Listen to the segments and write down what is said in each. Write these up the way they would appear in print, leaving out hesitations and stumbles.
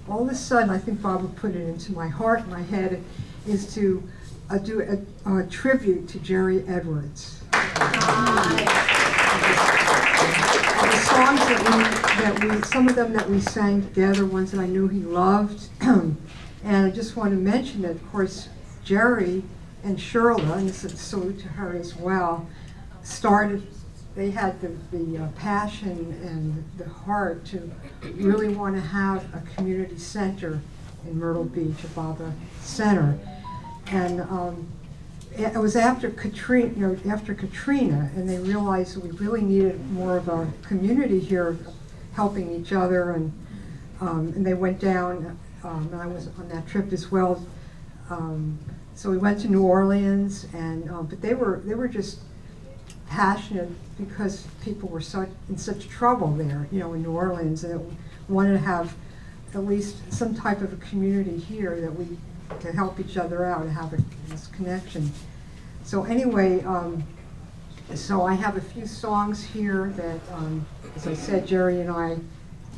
all of a sudden, I think Bob would put it into my heart, my head, is to do a tribute to Jerry Edwards. The songs some of them that we sang together, ones that I knew he loved. And I just want to mention that, of course, Jerry and Shirla, and this is a salute to her as well, they had the passion and the heart to really want to have a community center in Myrtle Beach, a Baba Center. And it was after Katrina, and they realized that we really needed more of a community here, helping each other, and they went down. And I was on that trip as well. So we went to New Orleans, and but they were just passionate because people were in such trouble there, in New Orleans, and wanted to have at least some type of a community here that we to help each other out and have this connection. So anyway, so I have a few songs here that, as I said, Jerry and I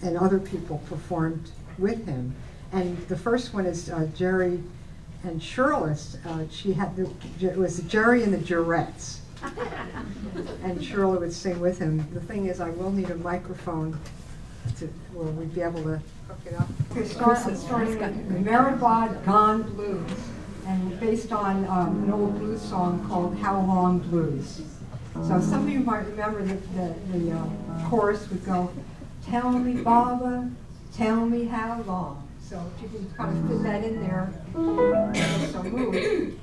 and other people performed with him. And the first one is Jerry and Shirla's. It was Jerry and the Jurettes. And Shirla would sing with him. The thing is, I will need a microphone where we'd be able to hook it up. Okay, starting with Maribod Gone Blues, and based on an old blues song called How Long Blues. So some of you might remember the chorus would go, tell me, Baba, tell me how long. So if you can kind of fit that in there, so move.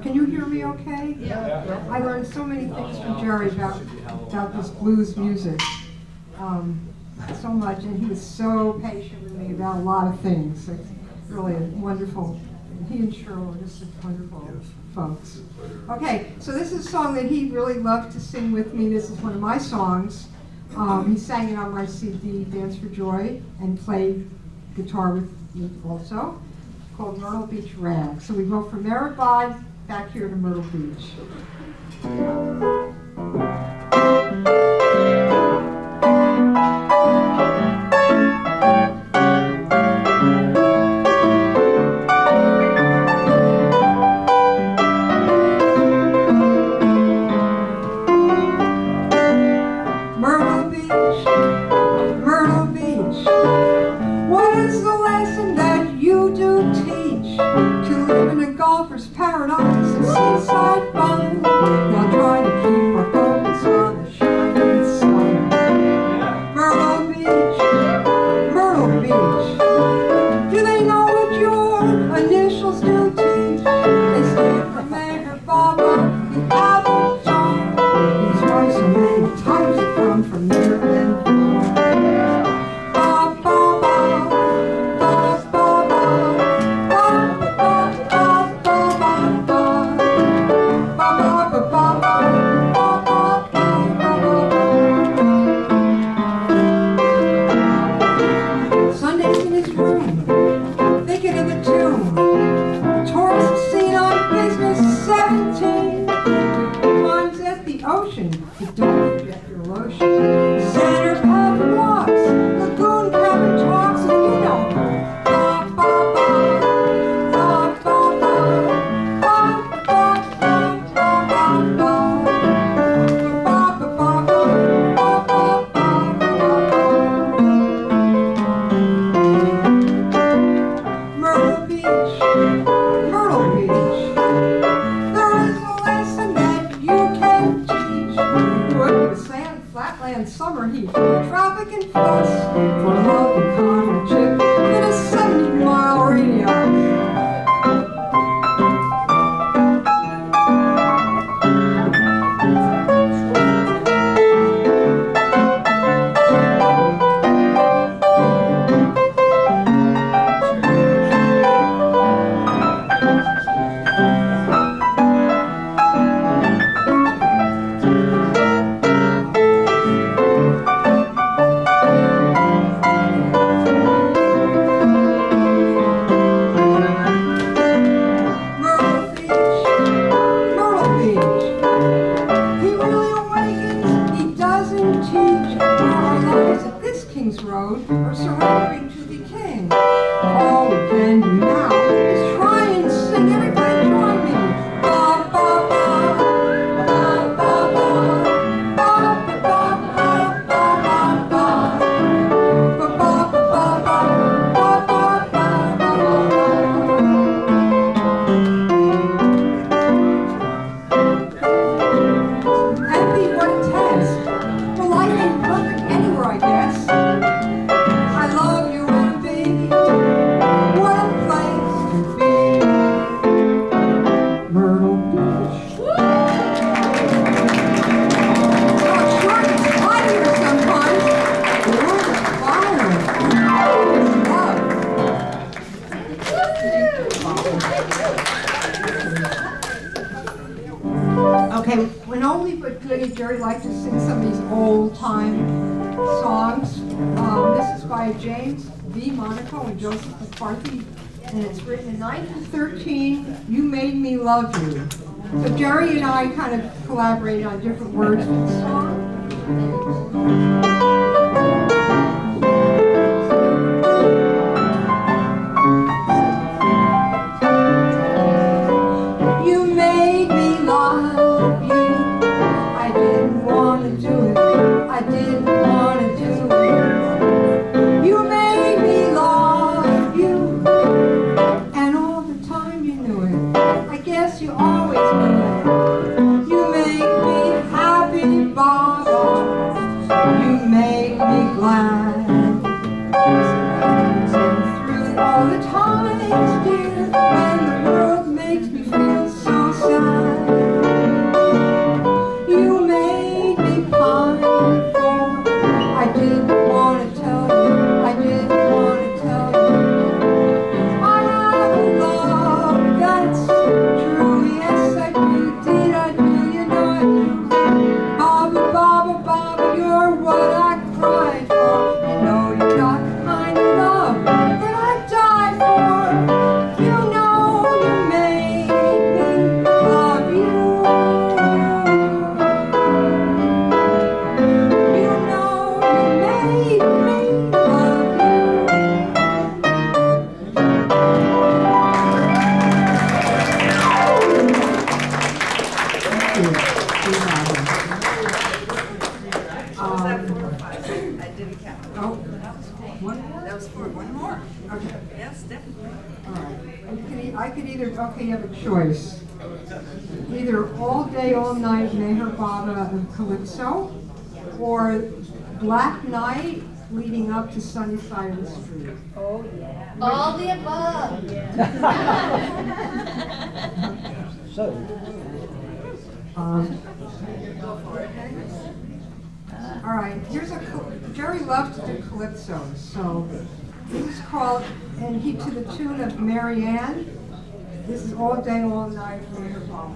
Can you hear me okay? Yeah. I learned so many things from Jerry about this blues music. So much, and he was so patient with me about a lot of things. It's really wonderful. He and Cheryl are just wonderful folks. Okay, so this is a song that he really loved to sing with me. This is one of my songs. He sang it on my CD, Dance for Joy, and played guitar with me also, called Myrtle Beach Rag. So we go from Maribod back here to Myrtle Beach. Myrtle Beach, Center Pavilion walks, lagoon cabin talks, and you know her. Ba ba ba, ba ba ba, ba ba ba ba ba ba, ba ba ba ba, ba ba ba. Myrtle Beach, Myrtle Beach. There is a lesson that you can teach. Good with sand, flatland, summer heat, traffic and fuss, for love and comradeship, in a 70-mile radius. Myrtle Beach, Myrtle Beach. He really awakens, he doesn't teach. Our lives at this King's Road are surrendering to the King. All we can do now is try and sing. Everybody join me. Ba ba ba, ba ba ba, ba ba ba ba ba ba, ba ba ba ba ba, ba ba ba ba. Happy, what a test. Well, life ain't perfect anywhere, I guess. I love you, MB. What a place to be. Myrtle Beach. Oh, sure, it's hot here sometimes. The world is fire. It's love. Okay, when oldie but goodie, Jerry liked to sing some of these old-time songs. This is by James V. Monaco and Joseph McCarthy, and it's written in 1913, You Made Me Love You. So Jerry and I kind of collaborated on different words for the song. You made me love you. I didn't want to do it. I didn't want to do it. You made me love you. And all the time you knew it. I guess you always knew it. You make me happy, Baba. You make me glad. And through all the times, dear, when the world makes me feel so sad, you made me pine for. I didn't want to tell you, I didn't want to tell you. I have a love that's true, yes I do, did I do, you know I do. Baba, Baba, Baba, you're what I cried for. You know you got the kind of love that I die for. You know you made me love you. You know you made me love I didn't count. Oh, one more? That was for one more. Okay. Yes, definitely. All right. I could either, okay, you have a choice. Either All Day, All Night, Meher Baba and Calypso, or Black Night leading up to Sunny Side of the Street. All the above. So, All right, here's Jerry loves to do calypsos, so this is called, and he to the tune of Marianne. This is All Day, All Night, Meher Baba.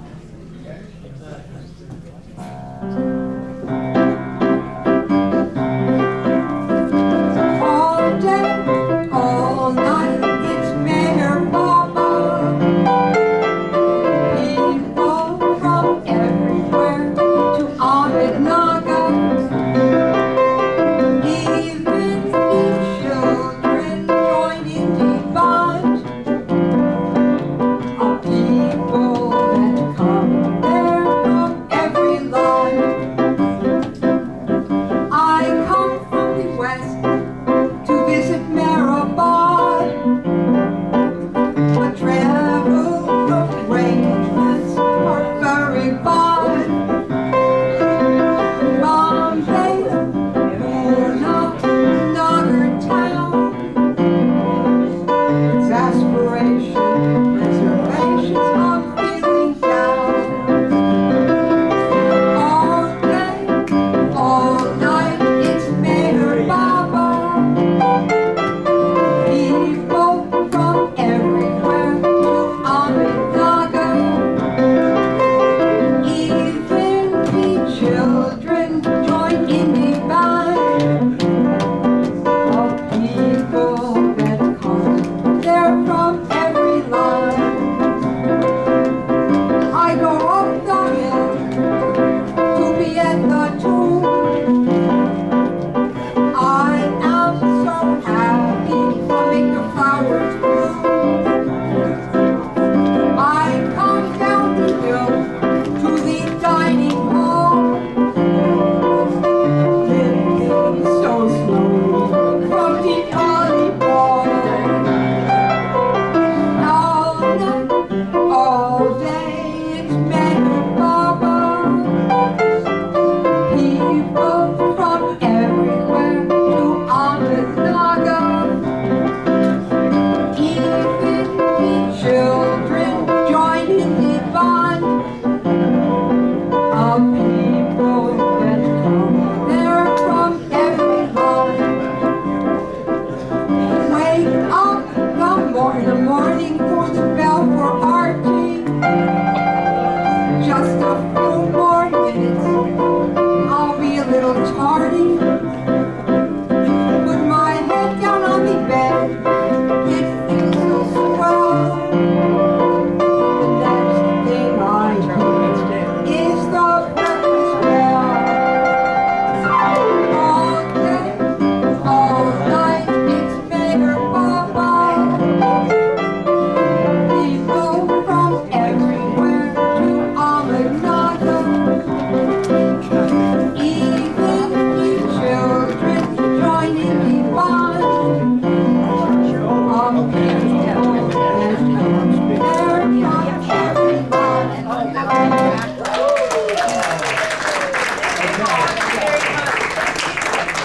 All day, all night, it's Meher Baba. People from everywhere to Ahmednagar.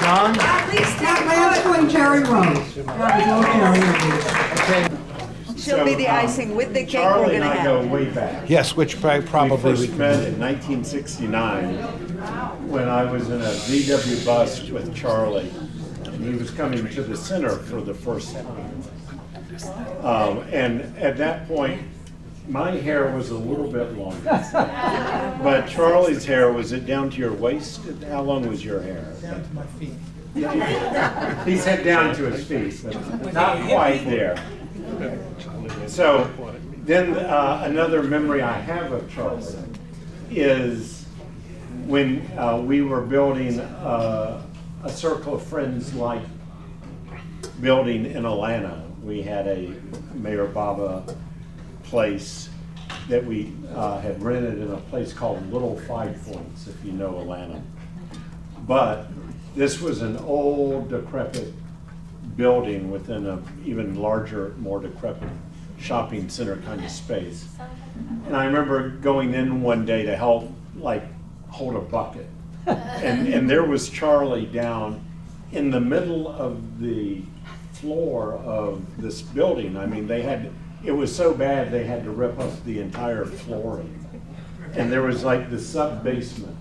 John? At least That last one, Jerry Rose. Okay. she'll be the icing with the cake we're Charlie gonna and I go have. way back. Yes, which probably We first met in 1969 when I was in a VW bus with Charlie. And he was coming to the center for the first time. And at that point, my hair was a little bit longer. But Charlie's hair, was it down to your waist? How long was your hair? Down to my feet. He said down to his feet, but not quite there. So then another memory I have of Charlie is when we were building a Circle of Friends like building in Atlanta. We had a Mayor Baba place that we had rented in a place called Little Five Points, if you know Atlanta. But this was an old decrepit building within a even larger, more decrepit shopping center kind of space. And I remember going in one day to help like hold a bucket. And there was Charlie down in the middle of the floor of this building. I mean, it was so bad they had to rip up the entire flooring. And there was like the sub-basement.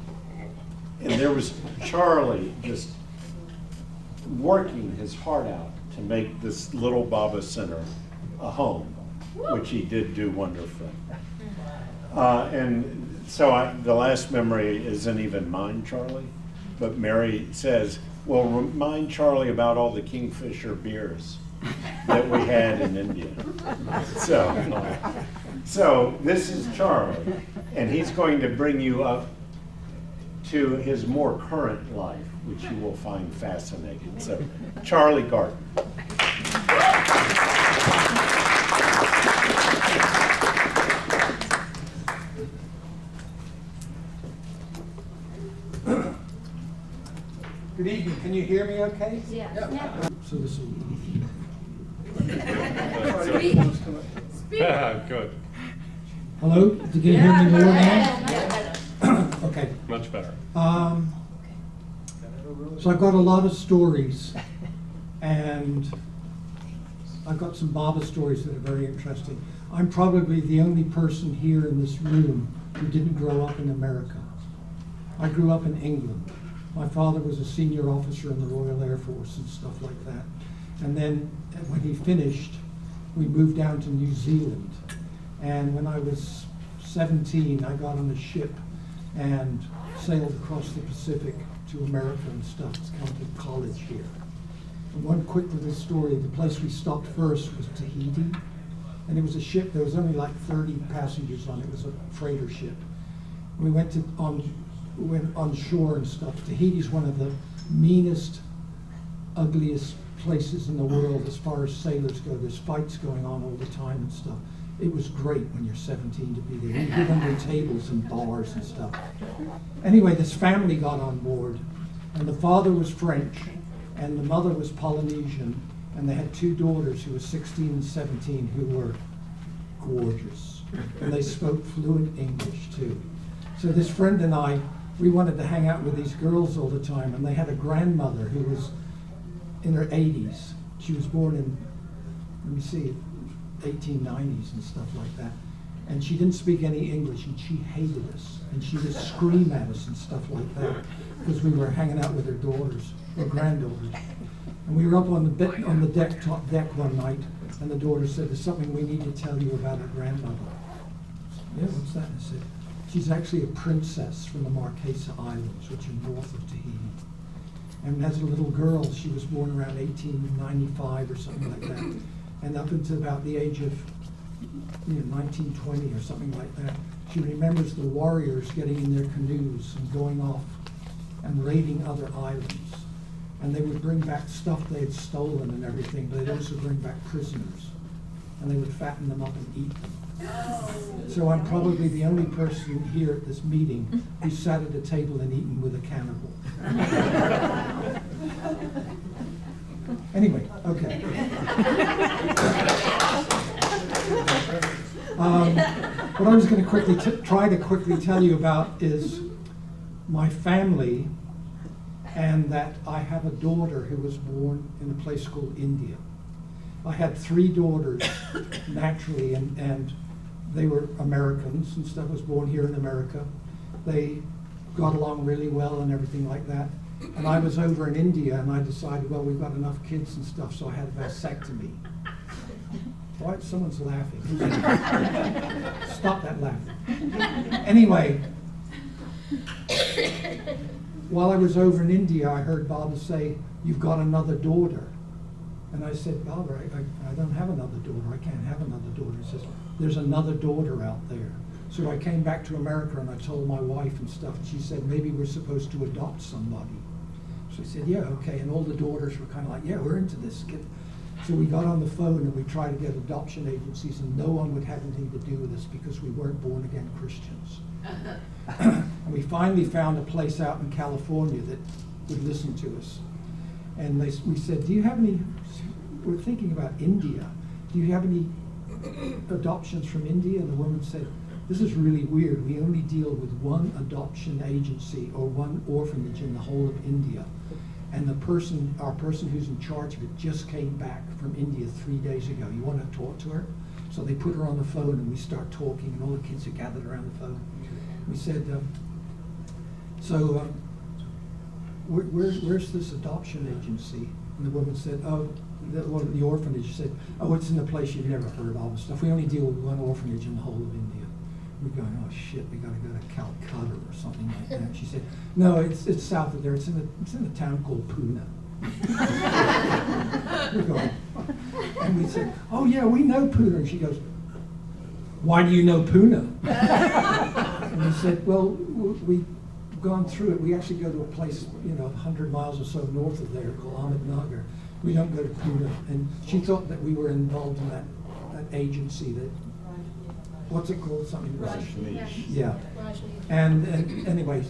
And there was Charlie just working his heart out to make this little Baba Center a home, which he did do wonderfully. And so the last memory isn't even mine, Charlie, but Mary says, well, remind Charlie about all the Kingfisher beers that we had in India. So this is Charlie, and he's going to bring you up to his more current life, which you will find fascinating. So, Charlie Garden. Good evening. Can you hear me okay? Yeah. So this will... Good. Hello? Did you hear me more now? Okay. Much better. So I've got a lot of stories, and I've got some Baba stories that are very interesting. I'm probably the only person here in this room who didn't grow up in America. I grew up in England. My father was a senior officer in the Royal Air Force and stuff like that. And then when he finished, we moved down to New Zealand. And when I was 17, I got on a ship and sailed across the Pacific to America and stuff. It's come to college here. And one quick little story, the place we stopped first was Tahiti. And it was a ship, there was only like 30 passengers on it. It was a freighter ship. We went on shore and stuff. Tahiti's one of the meanest, ugliest places in the world as far as sailors go. There's fights going on all the time and stuff. It was great when you're 17 to be there. You get under tables and bars and stuff. Anyway, this family got on board, and the father was French, and the mother was Polynesian, and they had two daughters who were 16 and 17 who were gorgeous. And they spoke fluent English too. So this friend and I, we wanted to hang out with these girls all the time, and they had a grandmother who was in her 80s. She was born in, let me see, 1890s and stuff like that. And she didn't speak any English, and she hated us. And she would scream at us and stuff like that because we were hanging out with her daughters, her granddaughters. And we were up on the top deck one night, and the daughter said, "There's something we need to tell you about our grandmother." Yeah, what's that? I said, "She's actually a princess from the Marquesa Islands, which are north of Tahiti. And as a little girl, she was born around 1895 or something like that. And up until about the age of 1920 or something like that, she remembers the warriors getting in their canoes and going off and raiding other islands. And they would bring back stuff they had stolen and everything, but they'd also bring back prisoners. And they would fatten them up and eat them. So I'm probably the only person here at this meeting who sat at a table and eaten with a cannibal." Anyway, okay. What I was going to try to quickly tell you about is my family and that I have a daughter who was born in a place called India. I had 3 daughters naturally, and they were Americans and stuff, was born here in America. They got along really well and everything like that. And I was over in India, and I decided, well, we've got enough kids and stuff, so I had a vasectomy. Right? Someone's laughing. Stop that laughing. Anyway, while I was over in India, I heard Baba say, "You've got another daughter." And I said, "Baba, I don't have another daughter. I can't have another daughter." He says, "There's another daughter out there." So I came back to America and I told my wife and stuff, and she said, "Maybe we're supposed to adopt somebody." So I said, "Yeah, okay." And all the daughters were kind of like, "Yeah, we're into this." So we got on the phone and we tried to get adoption agencies, and no one would have anything to do with us because we weren't born again Christians. And we finally found a place out in California that would listen to us. And we said, "Do you have any, we're thinking about India, do you have any adoptions from India?" And the woman said, "This is really weird. We only deal with one adoption agency or one orphanage in the whole of India. And our person who's in charge of it just came back from India 3 days ago. You want to talk to her?" So they put her on the phone and we start talking, and all the kids are gathered around the phone. We said, where's this adoption agency? And the woman said, "Oh, the orphanage." Said, "Oh, it's in a place you've never heard of and stuff. We only deal with one orphanage in the whole of India." We're going, "Oh shit, we got to go to Calcutta or something like that." She said, "No, it's south of there. It's in a town called Pune." We're going, and we said, "Oh yeah, we know Pune." And she goes, "Why do you know Pune?" And we said, "Well, we've gone through it. We actually go to a place, 100 miles or so north of there called Ahmednagar. We don't go to Pune." And she thought that we were involved in that agency that, what's it called? Something. Rajneesh. Yeah. And anyway,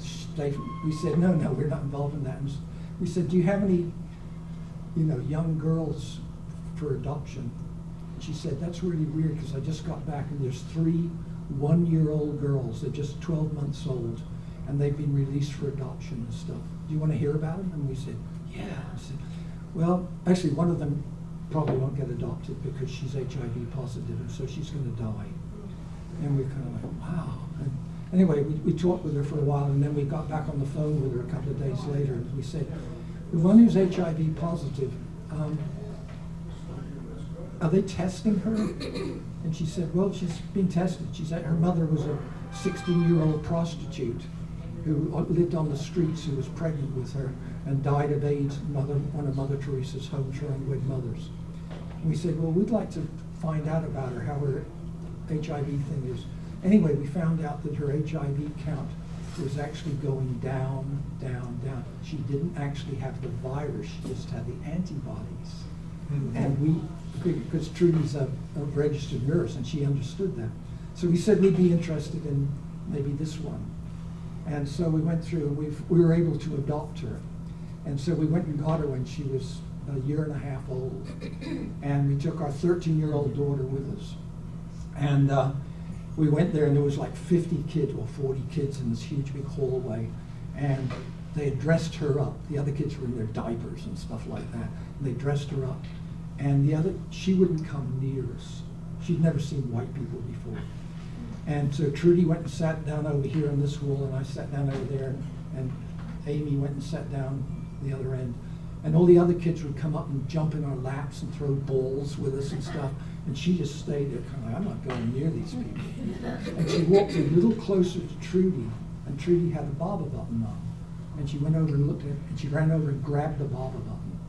we said, no, we're not involved in that. And we said, "Do you have any, young girls for adoption?" And she said, "That's really weird because I just got back and there's 3 one-year-old girls. They're just 12 months old, and they've been released for adoption and stuff. Do you want to hear about them?" And we said, "Yeah." I said, "Well, actually, one of them probably won't get adopted because she's HIV positive, and so she's going to die." And we're kind of like, wow. And anyway, we talked with her for a while, and then we got back on the phone with her a couple of days later, and we said, "The one who's HIV positive, are they testing her?" And she said, "Well, she's been tested." She said her mother was a 16-year-old prostitute who lived on the streets, who was pregnant with her and died of AIDS, one of Mother Teresa's home shrine-wed mothers. And we said, "Well, we'd like to find out about her, how her HIV thing is." Anyway, we found out that her HIV count was actually going down, down, down. She didn't actually have the virus, she just had the antibodies. Mm-hmm. And we figured, because Trudy's a registered nurse and she understood that. So we said we'd be interested in maybe this one. And so we went through and we were able to adopt her. And so we went and got her when she was a year and a half old. And we took our 13-year-old daughter with us. And we went there and there was like 50 kids or 40 kids in this huge big hallway. And they had dressed her up. The other kids were in their diapers and stuff like that. And they dressed her up. And she wouldn't come near us. She'd never seen white people before. And so Trudy went and sat down over here on this wall, and I sat down over there, and Amy went and sat down the other end. And all the other kids would come up and jump in our laps and throw balls with us and stuff. And she just stayed there kind of like, "I'm not going near these people." And she walked a little closer to Trudy, and Trudy had a Baba button on. And she went over and looked at it, and she ran over and grabbed the Baba button.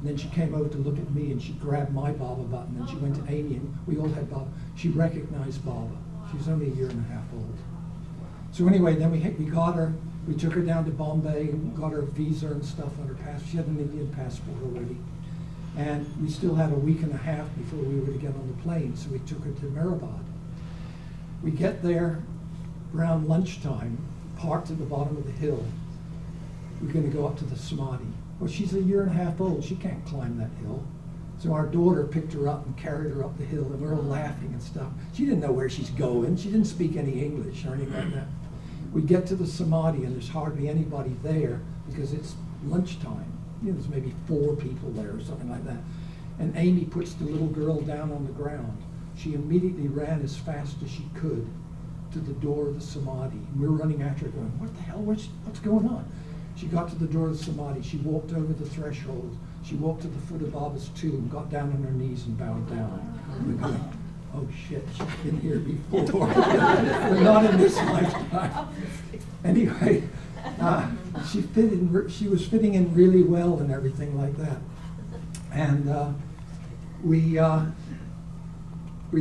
And then she came over to look at me, and she grabbed my Baba button, and she went to Amy, and we all had Baba. She recognized Baba. She was only a year and a half old. So anyway, then we got her. We took her down to Bombay and got her a visa and stuff on her passport. She had an Indian passport already. And we still had a week and a half before we were to get on the plane, so we took her to Mehrabad. We get there around lunchtime, parked at the bottom of the hill. We're going to go up to the Samadhi. Well, she's a year and a half old. She can't climb that hill. So our daughter picked her up and carried her up the hill, and we're all laughing and stuff. She didn't know where she's going. She didn't speak any English or anything like that. We get to the Samadhi, and there's hardly anybody there because it's lunchtime. There's maybe 4 people there or something like that. And Amy puts the little girl down on the ground. She immediately ran as fast as she could to the door of the Samadhi. And we're running after her going, what the hell, what's going on? She got to the door of the Samadhi. She walked over the threshold. She walked to the foot of Baba's tomb, got down on her knees and bowed down. We're going, oh shit, she's been here before, but not in this lifetime. Anyway, she was fitting in really well and everything like that. And we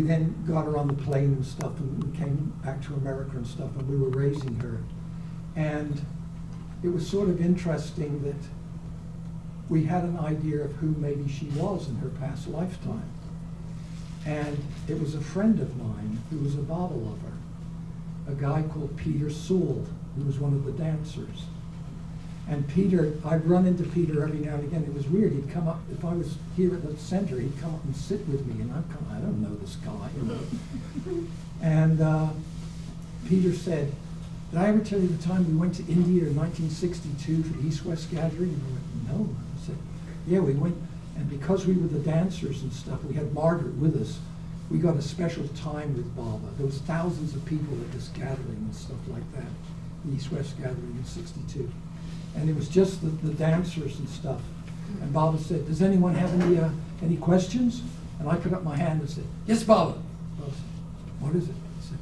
then got her on the plane and stuff, and we came back to America and stuff, and we were raising her. And it was sort of interesting that we had an idea of who maybe she was in her past lifetime. And it was a friend of mine who was a Baba lover, a guy called Peter Sewell, who was one of the dancers. And Peter, I'd run into Peter every now and again. It was weird. He'd come up, if I was here at the center, he'd come up and sit with me, and I don't know this guy. And Peter said, did I ever tell you the time we went to India in 1962 for the East-West Gathering? And I went, no. I said, yeah, we went, and because we were the dancers and stuff, we had Margaret with us. We got a special time with Baba. There was thousands of people at this gathering and stuff like that, the East-West Gathering in '62. And it was just the dancers and stuff. And Baba said, does anyone have any questions? And I put up my hand and said, yes, Baba. Baba said, what is it? I said,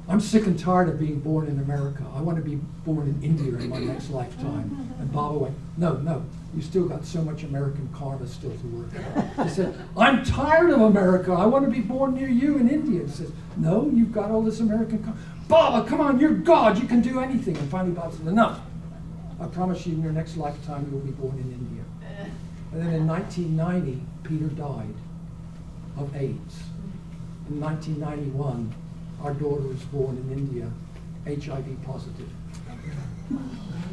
I'm sick and tired of being born in America. I want to be born in India in my next lifetime. And Baba went, no, you still got so much American karma still to work out. He said, I'm tired of America. I want to be born near you in India. He says, no, you've got all this American karma. Baba, come on, you're God. You can do anything. And finally Baba said, enough. I promise you in your next lifetime you will be born in India. And then in 1990, Peter died of AIDS. In 1991, our daughter was born in India, HIV positive.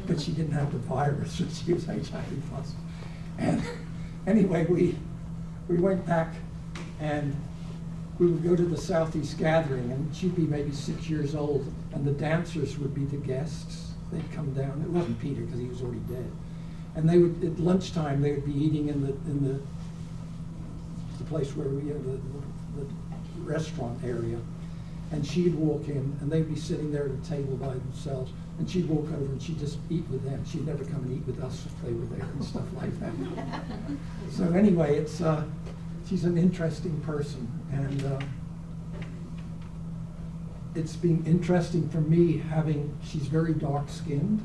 But she didn't have the virus, but she was HIV positive. And anyway, we went back and we would go to the Southeast Gathering, and she'd be maybe 6 years old, and the dancers would be the guests. They'd come down. It wasn't Peter because he was already dead. And they would, at lunchtime, they would be eating in the place where we, the restaurant area. And she'd walk in, and they'd be sitting there at a table by themselves. And she'd walk over and she'd just eat with them. She'd never come and eat with us if they were there and stuff like that. So anyway, she's an interesting person, and it's been interesting for me she's very dark skinned,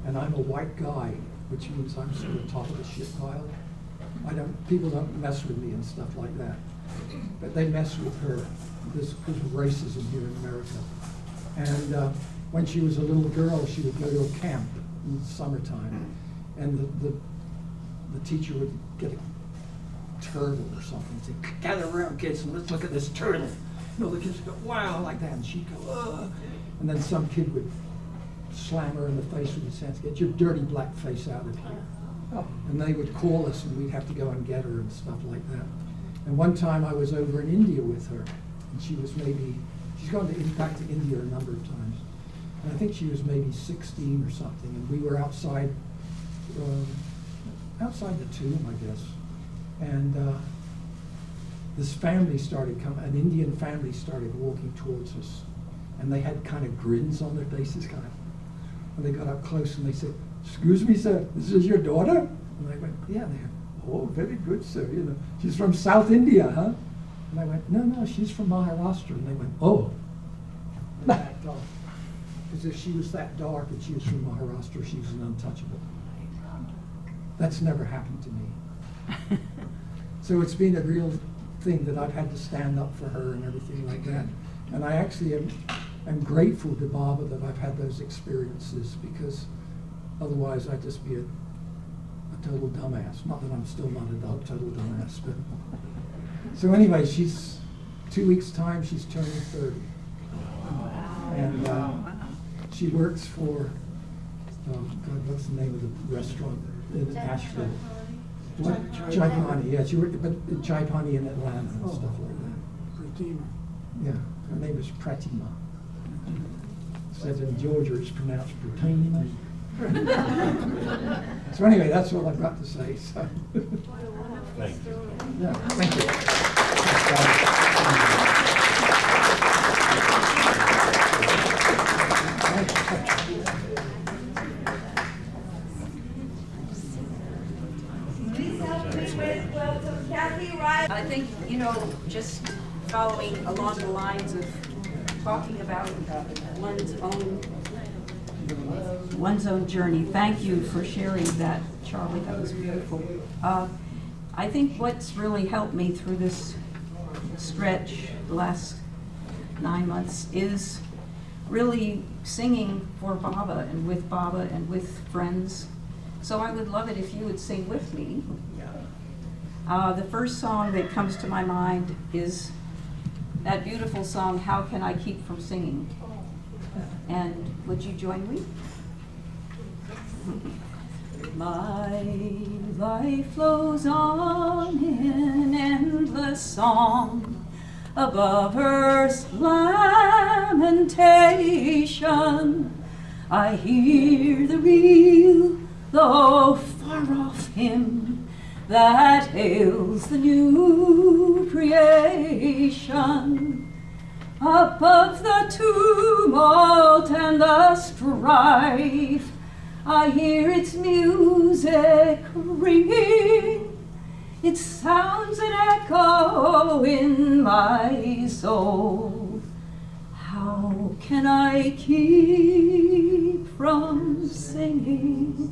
and I'm a white guy, which means I'm sort of top of the shit pile. People don't mess with me and stuff like that, but they mess with her. This because of racism here in America. And when she was a little girl, she would go to a camp in the summertime, and the teacher would get a turtle or something and say, gather around, kids, and let's look at this turtle. You know, the kids would go, wow, like that, and she'd go, ugh. And then some kid would slam her in the face with his hands, get your dirty black face out of here. And they would call us, and we'd have to go and get her and stuff like that. And one time I was over in India with her, and she's gone back to India a number of times. And I think she was maybe 16 or something, and we were outside the tomb, I guess. And this family started coming, an Indian family started walking towards us. And they had kind of grins on their faces, kind of. And they got up close and they said, excuse me, sir, this is your daughter? And I went, yeah. And they went, oh, very good, sir. You know, she's from South India, huh? And I went, no, she's from Maharashtra. And they went, oh. Because if she was that dark and she was from Maharashtra, she was an untouchable. That's never happened to me. So it's been a real thing that I've had to stand up for her and everything like that. And I actually am grateful to Baba that I've had those experiences, because otherwise I'd just be a total dumbass. Not that I'm still not a total dumbass, but. So anyway, she's 2 weeks' time, she's turning 30. And she works for, what's the name of the restaurant in Asheville? Chai Pani, yeah, she worked at Chai Pani in Atlanta and stuff like that. Pratima. Yeah, her name is Pratima. Says in Georgia it's pronounced Pratima. So anyway, that's all I've got to say, so. Thank you. Yeah, thank you. Please help me with welcome Kathy Riley. I think, just following along the lines of talking about one's own journey. Thank you for sharing that, Charlie. That was beautiful. I think what's really helped me through this stretch, the last 9 months, is really singing for Baba and with friends. So I would love it if you would sing with me. The first song that comes to my mind is that beautiful song, How Can I Keep From Singing? And would you join me? My life flows on in endless song above earth's lamentation. I hear the real, though far off hymn that hails the new creation. Above the tumult and the strife, I hear its music ringing. It sounds an echo in my soul. How can I keep from singing?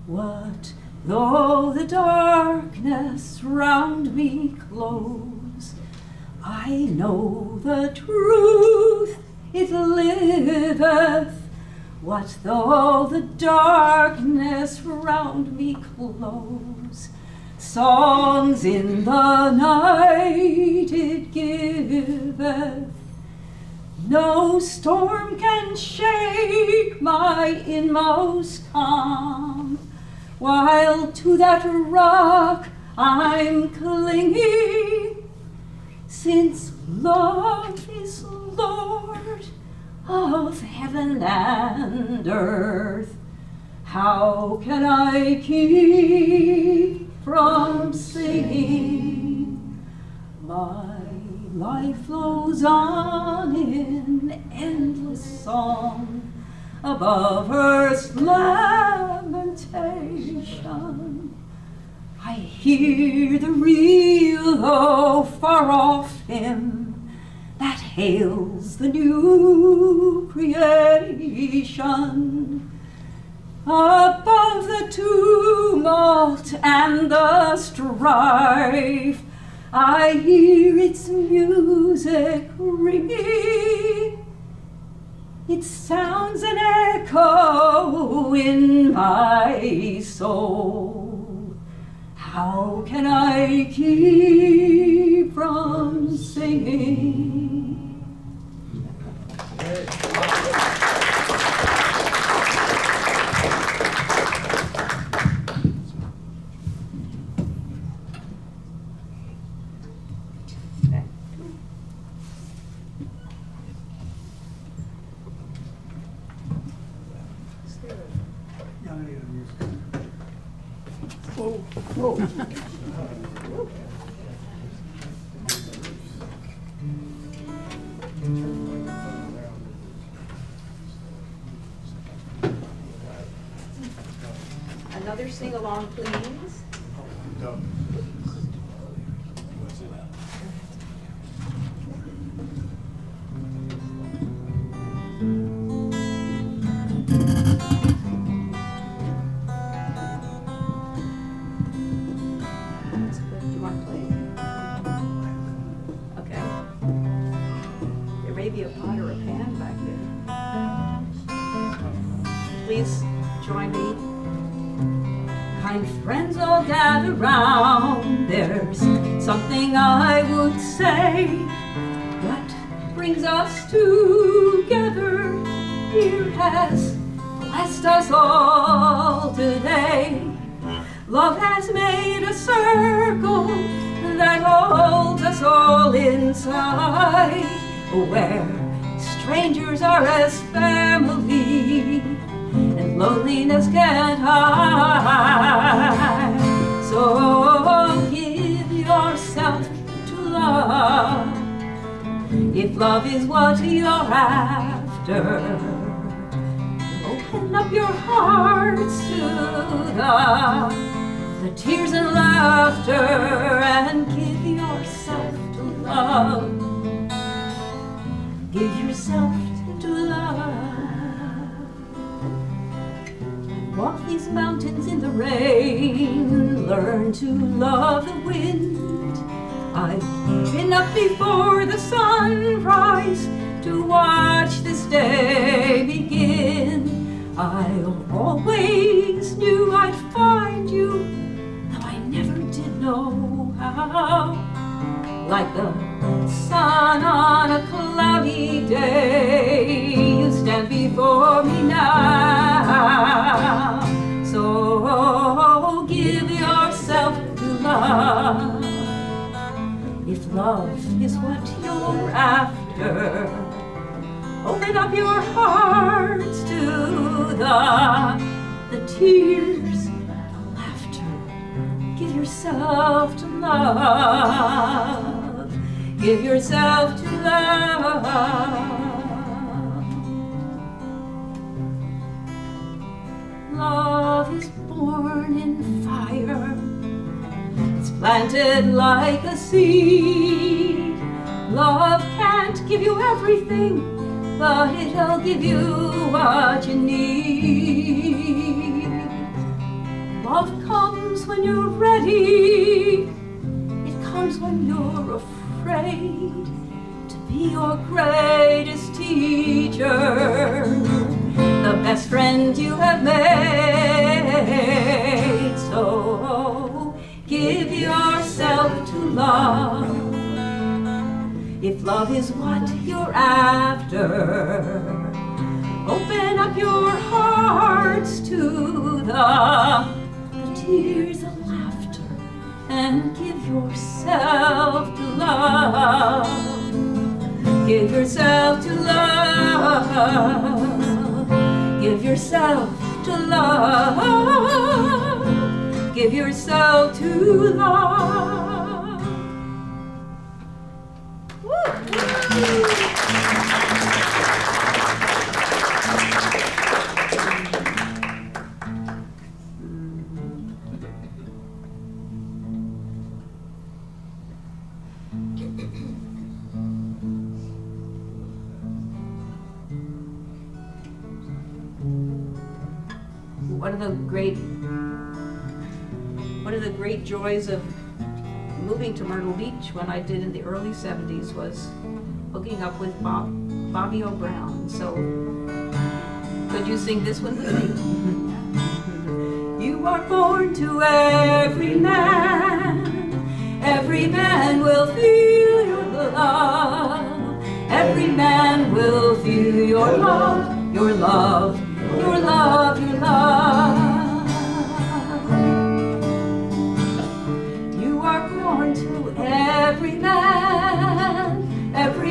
What though the darkness round me close? I know the truth, it liveth. What though the darkness round me close? Songs in the night it giveth. No storm can shake my inmost calm, while to that rock I'm clinging. Since love is Lord of heaven and earth, how can I keep from singing? My life flows on in endless song above earth's lamentation. I hear the real, though far off hymn that hails the new creation. Above the tumult and the strife, I hear its music ringing. It sounds an echo in my soul. How can I keep from singing? Another sing-along, please. Do you want to play? Okay. There may be a pot or a pan back there. Please join me. Kind friends all gather round, there's something I would say that brings us together. Here has blessed us all today. Love has made a circle that holds us all inside, where strangers are as family and loneliness can't hide. So give yourself to love, if love is what you're after. Open up your hearts to the tears and laughter, and give yourself to love. Give yourself to love. Walk these mountains in the rain, learn to love the wind. I've been up before the sunrise to watch this day begin. I always knew I'd find you, though I never did know how. Like the sun on a cloudy day, you stand before me now. So give yourself to love, if love is what you're after. Open up your hearts to the tears, the laughter. Give yourself to love. Give yourself to love. Love is born in fire. It's planted like a seed. Love can't give you everything, but it'll give you what you need. Love comes when you're ready. It comes when you're afraid to be your greatest teacher, the best friend you have made. So give yourself to love, if love is what you're after. Open up your hearts to the tears of laughter, and give yourself to love. Give yourself to love. Give yourself to love. Give yourself to love. One of the great joys of moving to Myrtle Beach when I did in the early 70s was hooking up with Bobby O'Brown. So could you sing this one with me? You are born to every man will feel your love. Every man will feel your love, your love, your love, your love. You are born to every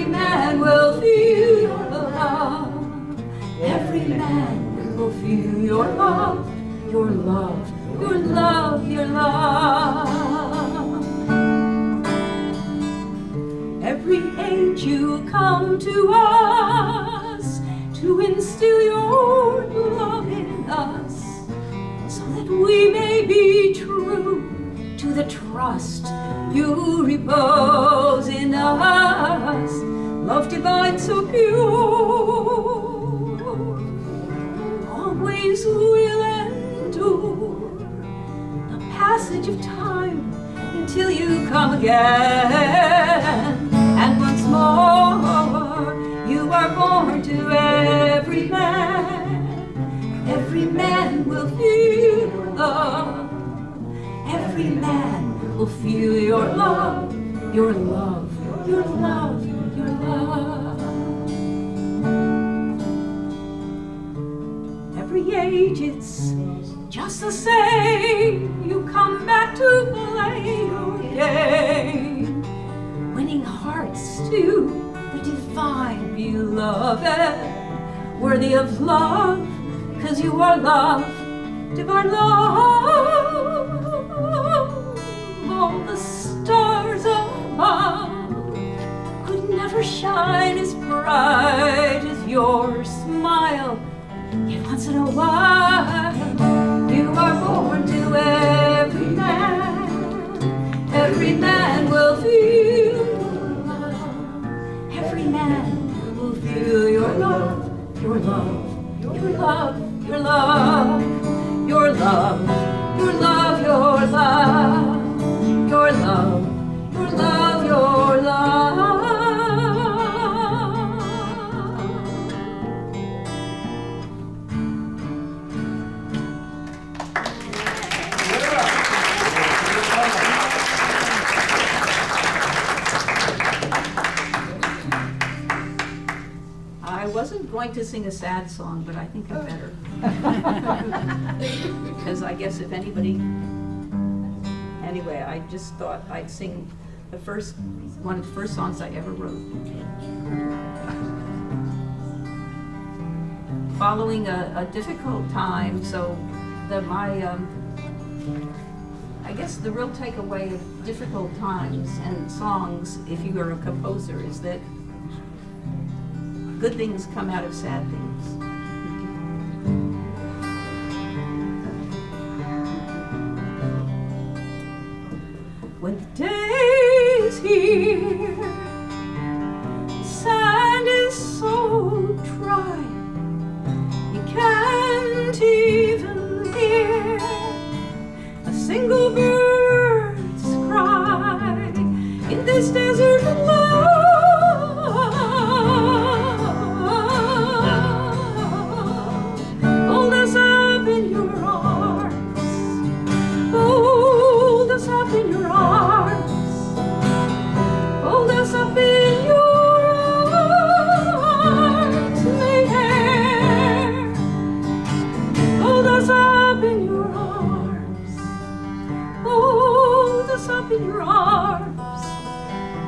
man will feel your love. Every man will feel your love, your love, your love, your love. Every age you come to us to instill your love in us, so that we may be true to the trust you repose in us. Love divine so pure, always will endure the passage of time until you come again. And once more, you are born to every man will feel your love. Every man will feel your love, your love, your love, your love. Every age it's just the same. You come back to play your game, winning hearts to the divine beloved, worthy of love, 'cause you are love, divine love. All the stars above could never shine as bright as your smile. Yet once in a while, you are born to every man. Every man will feel your love. Every man will feel your love, your love, your love, your love, your love, your love, your love, your love, your love, your love. I wasn't going to sing a sad song, but I think I better. Because I guess if anybody, anyway, I just thought I'd sing one of the first songs I ever wrote. Following a difficult time, so I guess the real takeaway of difficult times and songs, if you are a composer, is that good things come out of sad things. When the day is here, the sand is so dry, you can't even hear a single bird's cry in this desert of love. Hold us up in your arms. Hold us up in your arms. Hold us up in your arms, dear. Hold us up in your arms. Hold us up in your arms.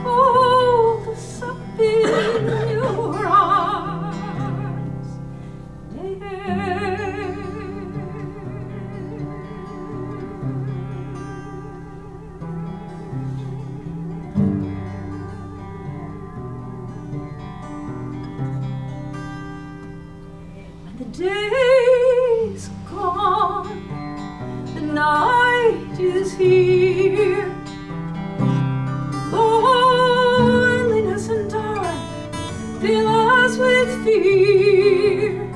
Hold us up in your arms, dear. When the day's gone, the night is here. Loneliness and dark fill us with fear.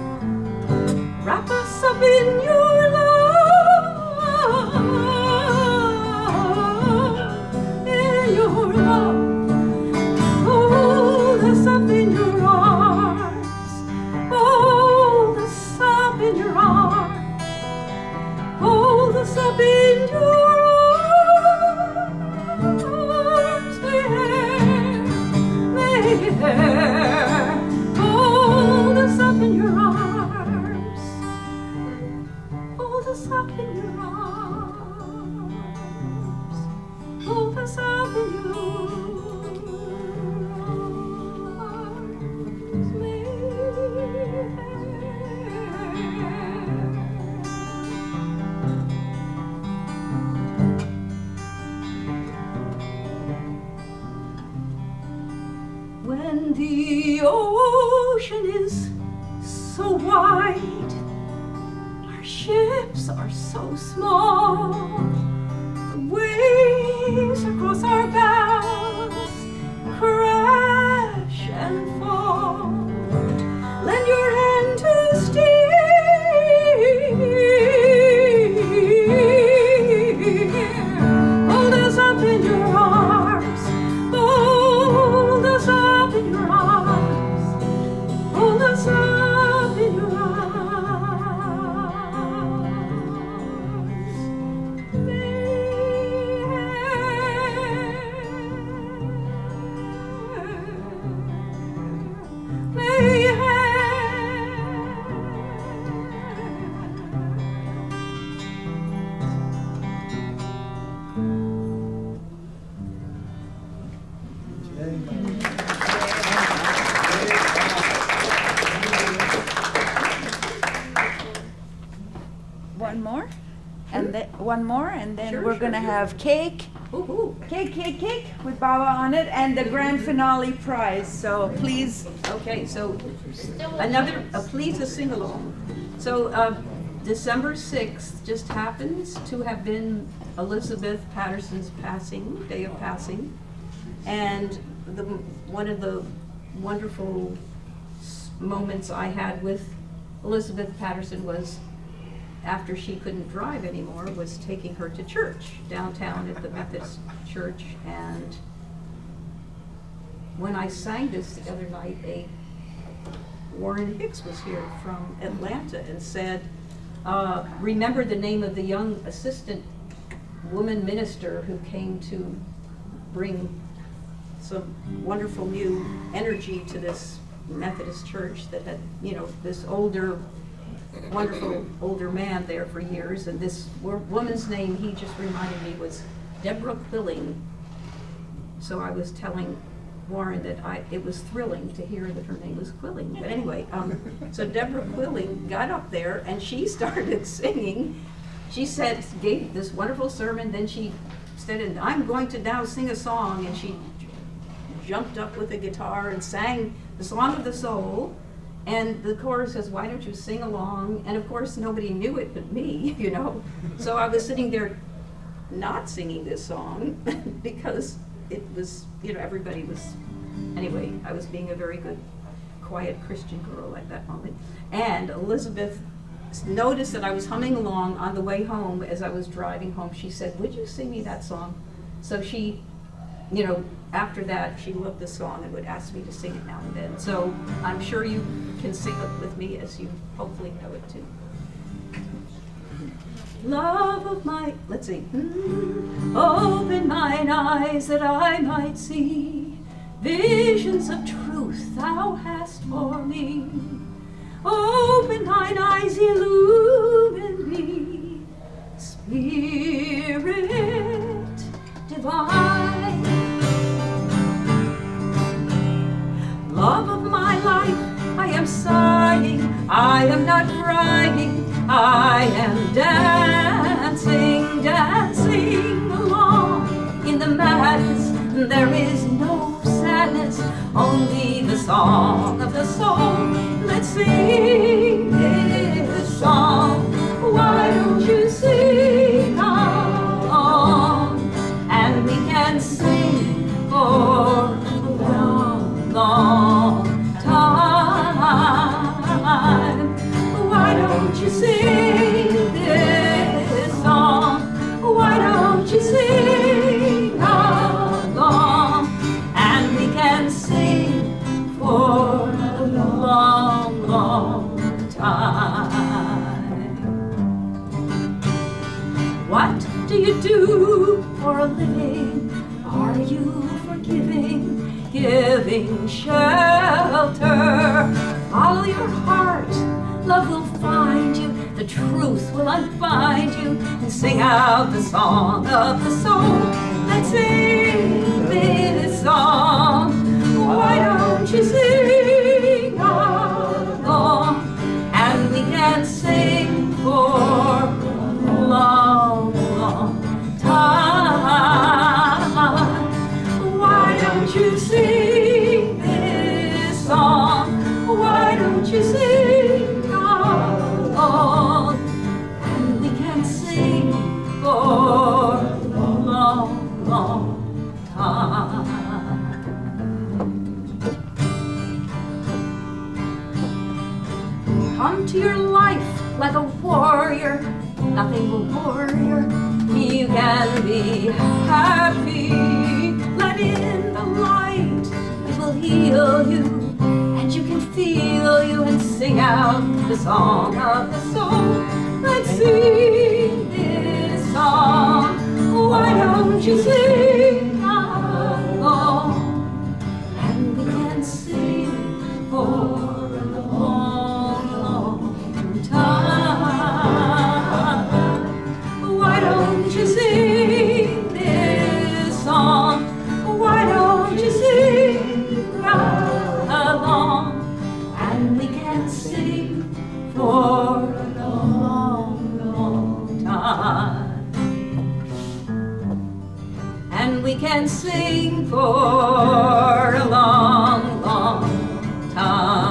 Wrap us up in your love, in your love. Hold us up in your arms. Hold us up in your arms. Hold us up in your arms, dear. Hold us up in your arms. Hold us up in your arms. Hold us up in your arms, when the ocean is so wide, our ships are so small, the waves across our bows crash and fall. Lend your hand to steer. Hold us up in your arms. Hold us up in your arms. Hold us up in your arms. one more, and then Sure, we're sure, gonna sure. have cake, Ooh, cake with Baba on it, and the grand finale prize. So please, okay, so please a sing-along. So December 6th just happens to have been Elizabeth Patterson's day of passing. And one of the wonderful moments I had with Elizabeth Patterson was after she couldn't drive anymore, was taking her to church downtown at the Methodist Church. And when I sang this the other night, Warren Hicks was here from Atlanta and said, remember the name of the young assistant woman minister who came to bring some wonderful new energy to this Methodist church that had, this wonderful older man there for years. And this woman's name, he just reminded me, was Deborah Quilling. So I was telling Warren that it was thrilling to hear that her name was Quilling. But anyway, so Deborah Quilling got up there and she started singing. She gave this wonderful sermon, then she said, and I'm going to now sing a song, and she jumped up with the guitar and sang the Song of the Soul. And the chorus says, why don't you sing along? And of course, nobody knew it but me, So I was sitting there not singing this song because it was, everybody was, anyway, I was being a very good, quiet Christian girl at that moment. And Elizabeth noticed that I was humming along on the way home as I was driving home. She said, would you sing me that song? So she, after that, she loved the song and would ask me to sing it now and then. So I'm sure you can sing it with me as you hopefully know it too. Love of my, let's see. Open mine eyes that I might see visions of truth thou hast for me. Open thine eyes, illumine me, Spirit divine. Love of my life, I am sighing, I am not crying, I am dancing, dancing along. In the madness there is no sadness, only the song of the soul. Let's sing this song. Why don't you sing along? And we can sing for a long, long time. Why don't you sing this song? Why don't you sing along? And we can sing for a long, long time. What do you do for a living? Are you forgiving, giving shelter? Follow your heart, love will find you, the truth will unbind you, and sing out the song of the soul. Let's sing this song. Why don't you sing along? And we can sing for a long, long time. Why don't you sing this song? Why don't you sing along? And we can sing for a long, long time. Come to your life like a warrior, nothing will bore you. You can be happy. Let in the light, it will heal you, and you can feel you and sing out the song of the soul. Let's sing this song. Why don't you sing along? And we can sing for a long, long time. Why don't you sing this song? Why don't you sing along? And we can sing for a long, long time. and we can sing for a long, long time.